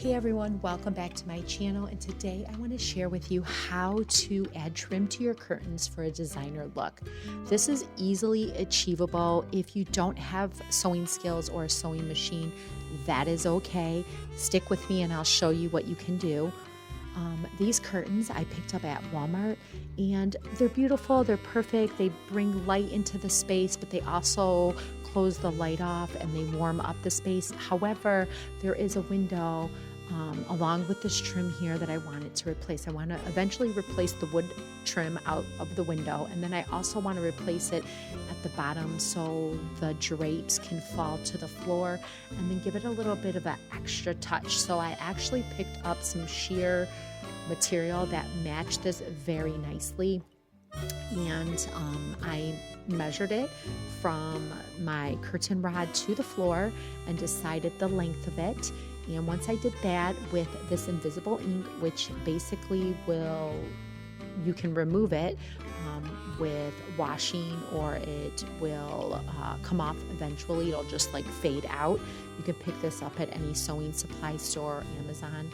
Hey everyone, welcome back to my channel, and today I want to share with you how to add trim to your curtains for a designer look. This is easily achievable. If you don't have sewing skills or a sewing machine, that is okay. Stick with me and I'll show you what you can do. These curtains I picked up at Walmart, and they're beautiful, they're perfect, they bring light into the space, but they also close the light off and they warm up the space. However, there is a window along with this trim here that I wanted to replace. I want to eventually replace the wood trim out of the window, and then I also want to replace it at the bottom so the drapes can fall to the floor and then give it a little bit of an extra touch. So I actually picked up some sheer material that matched this very nicely, and I measured it from my curtain rod to the floor and decided the length of it. And once I did that with this invisible ink, which basically you can remove it with washing, or it will come off eventually. It'll just like fade out. You can pick this up at any sewing supply store or Amazon.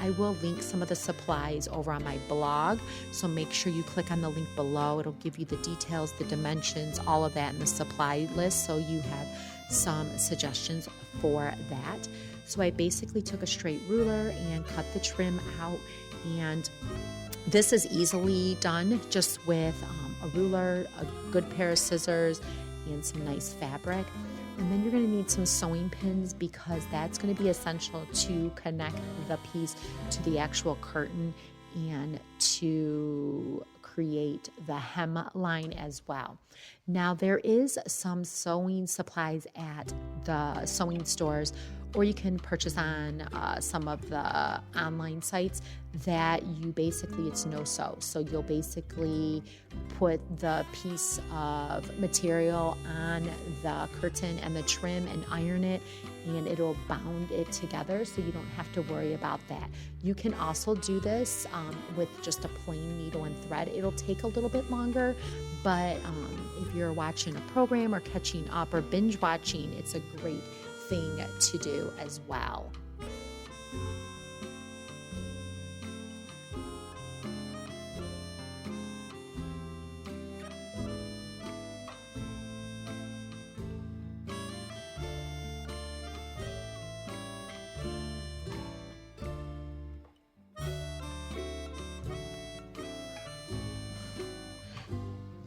I will link some of the supplies over on my blog, so make sure you click on the link below. It'll give you the details, the dimensions, all of that in the supply list, so you have some suggestions for that. So I basically took a straight ruler and cut the trim out, and this is easily done just with a ruler, a good pair of scissors, and some nice fabric. And then you're going to need some sewing pins, because that's going to be essential to connect the piece to the actual curtain and to create the hem line as well. Now, there is some sewing supplies at the sewing stores, or you can purchase on some of the online sites that it's no sew. So you'll basically put the piece of material on the curtain and the trim and iron it, and it'll bound it together, so you don't have to worry about that. You can also do this with just a plain needle and thread. It'll take a little bit longer, but if you're watching a program or catching up or binge watching, it's a great thing to do as well.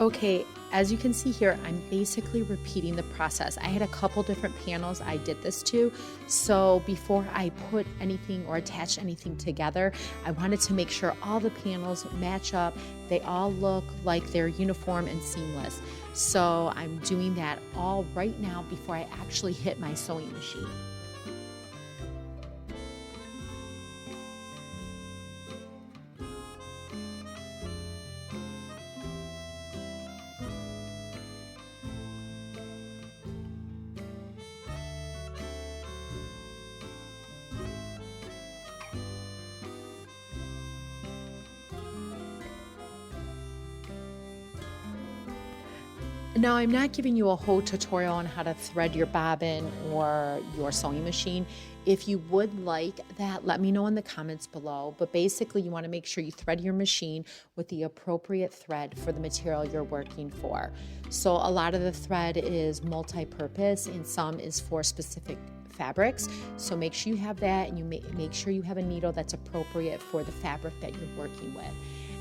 Okay, as you can see here, I'm basically repeating the process. I had a couple different panels I did this to, so before I put anything or attach anything together, I wanted to make sure all the panels match up. They all look like they're uniform and seamless. So I'm doing that all right now before I actually hit my sewing machine. Now, I'm not giving you a whole tutorial on how to thread your bobbin or your sewing machine. If you would like that, let me know in the comments below. But basically, you want to make sure you thread your machine with the appropriate thread for the material you're working for. So a lot of the thread is multi-purpose, and some is for specific fabrics. So make sure you have that, and you make sure you have a needle that's appropriate for the fabric that you're working with.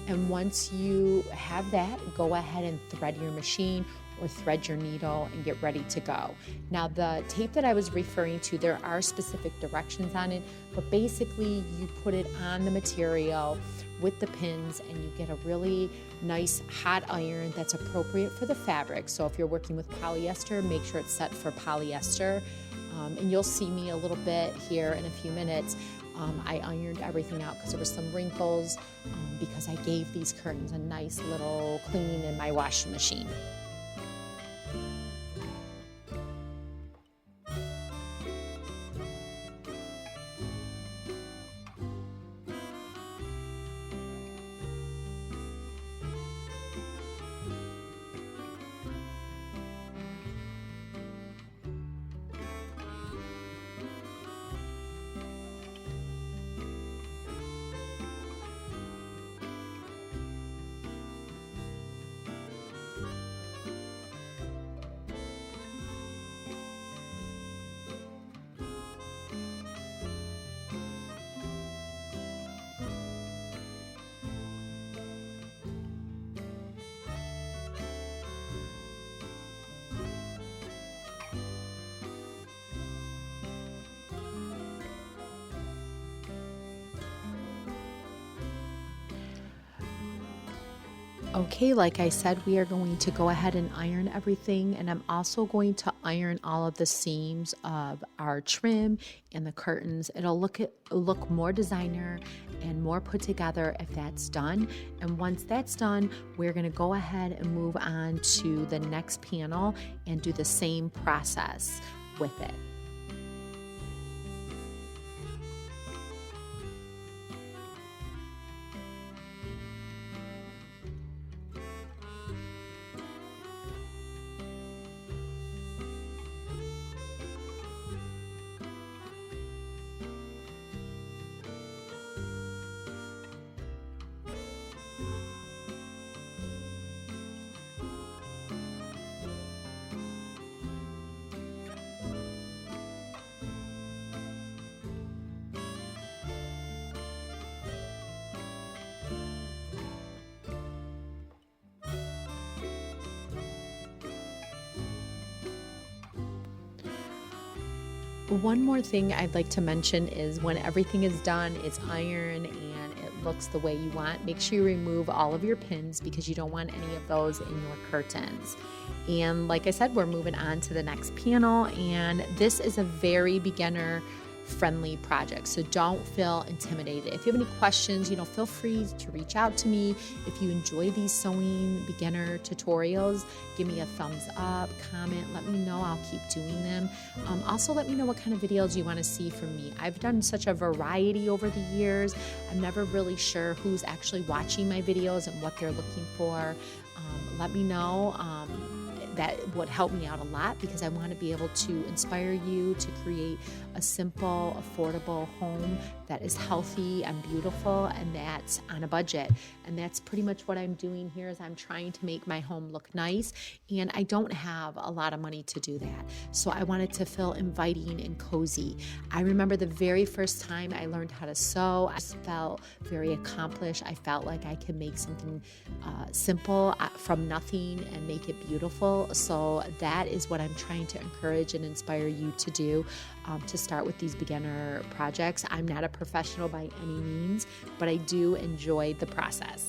And once you have that, go ahead and thread your machine or thread your needle and get ready to go. Now, the tape that I was referring to, there are specific directions on it, but basically you put it on the material with the pins and you get a really nice hot iron that's appropriate for the fabric. So if you're working with polyester, make sure it's set for polyester. And you'll see me a little bit here in a few minutes. I ironed everything out because there were some wrinkles because I gave these curtains a nice little cleaning in my washing machine. Okay, like I said, we are going to go ahead and iron everything, and I'm also going to iron all of the seams of our trim and the curtains. It'll look more designer and more put together if that's done. And once that's done, we're going to go ahead and move on to the next panel and do the same process with it. One more thing I'd like to mention is when everything is done, it's ironed and it looks the way you want, make sure you remove all of your pins because you don't want any of those in your curtains. And like I said, we're moving on to the next panel, and this is a very beginner friendly project, so don't feel intimidated. If you have any questions, feel free to reach out to me. If you enjoy these sewing beginner tutorials, give me a thumbs up, comment, let me know. I'll keep doing them. Also, let me know what kind of videos you want to see from me. I've done such a variety over the years. I'm never really sure who's actually watching my videos and what they're looking for. Let me know. That would help me out a lot because I want to be able to inspire you to create a simple, affordable home that is healthy and beautiful, and that's on a budget. And that's pretty much what I'm doing here is I'm trying to make my home look nice, and I don't have a lot of money to do that. So I wanted to feel inviting and cozy. I remember the very first time I learned how to sew, I felt very accomplished. I felt like I could make something simple from nothing and make it beautiful. So that is what I'm trying to encourage and inspire you to do, to start with these beginner projects. I'm not a professional by any means, but I do enjoy the process.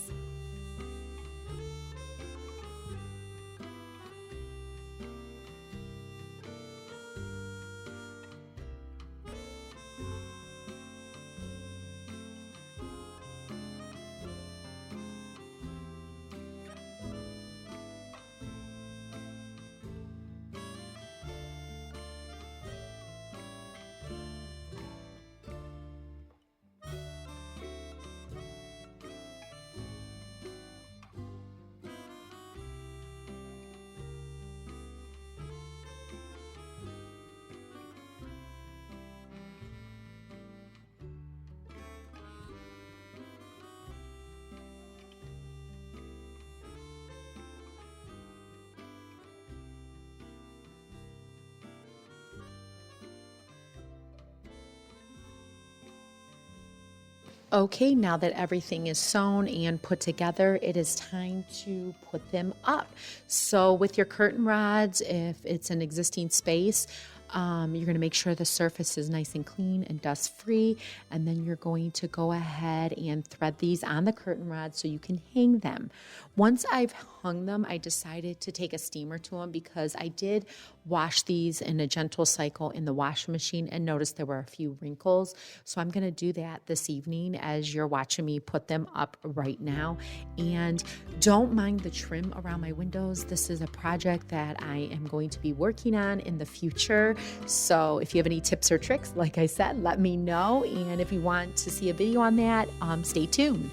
Okay, now that everything is sewn and put together, it is time to put them up. So with your curtain rods, if it's an existing space, you're going to make sure the surface is nice and clean and dust free, and then you're going to go ahead and thread these on the curtain rod so you can hang them. Once I've hung them, I decided to take a steamer to them because I did wash these in a gentle cycle in the washing machine and noticed there were a few wrinkles. So I'm going to do that this evening as you're watching me put them up right now. And don't mind the trim around my windows. This is a project that I am going to be working on in the future. So if you have any tips or tricks, like I said, let me know. And if you want to see a video on that, stay tuned.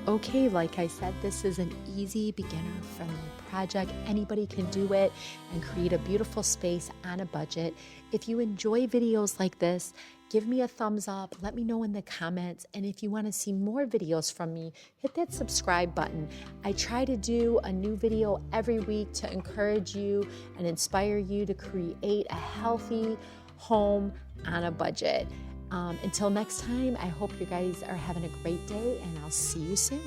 Okay, like I said, this is an easy beginner-friendly project. Anybody can do it and create a beautiful space on a budget. If you enjoy videos like this, give me a thumbs up. Let me know in the comments. And if you want to see more videos from me, hit that subscribe button. I try to do a new video every week to encourage you and inspire you to create a healthy home on a budget. Until next time, I hope you guys are having a great day, and I'll see you soon.